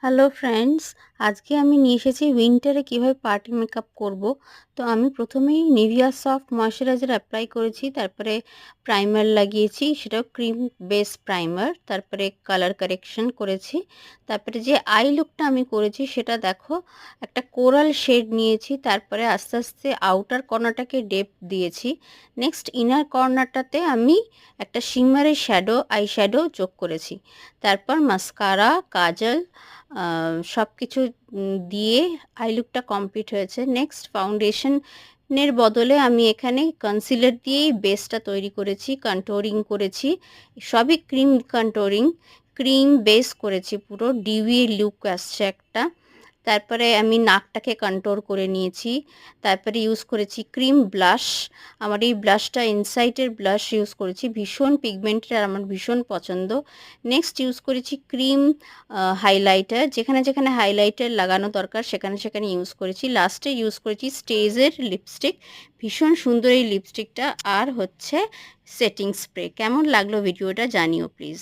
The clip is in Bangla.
হ্যালো ফ্রেন্ডস, আজকে আমি নিয়ে এসেছি উইন্টারে কিভাবে পার্টি মেকআপ করব। তো আমি প্রথমেই নিভিয়া সফট ময়শ্চারাইজার অ্যাপ্লাই করেছি, তারপরে প্রাইমার লাগিয়েছি, সেটাও ক্রিম বেস প্রাইমার, তারপরে কালার কারেকশন করেছি। তারপরে যে আই লুকটা আমি করেছি সেটা দেখো, একটা কোরাল শেড নিয়েছি, তারপরে আস্তে আস্তে আউটার কর্নারটাকে ডেপথ দিয়েছি। নেক্সট ইনার কর্নারটাতে আমি একটা শিমারি আই শ্যাডো যোগ করেছি। তারপর মাস্কারা, কাজল সব কিছু দিয়ে আই লুকটা কমপ্লিট হয়েছে। নেক্সট ফাউন্ডেশনের বদলে আমি এখানে কনসিলার দিয়েই বেসটা তৈরি করেছি, কন্ট্রোরিং করেছি, সবই ক্রিম কন্ট্রোরিং, ক্রিম বেস করেছি, পুরো ডিউই লুক আসছে একটা। তারপরে আমি নাকটাকে কন্ট্রোর করে নিয়েছি। তারপরে ইউজ করেছি ক্রিম ব্লাশ। আমার এই ব্লাশটা ইনসাইটের ব্লাশ ইউজ করেছি, ভীষণ পিগমেন্টেড আর আমার ভীষণ পছন্দ। নেক্সট ইউজ করেছি ক্রিম হাইলাইটার, যেখানে যেখানে হাইলাইটার লাগানো দরকার সেখানে সেখানে ইউজ করেছি। লাস্টে ইউজ করেছি স্টেজের লিপস্টিক, ভীষণ সুন্দর এই লিপস্টিকটা। আর হচ্ছে সেটিং স্প্রে। কেমন লাগলো ভিডিওটা জানিও প্লিজ।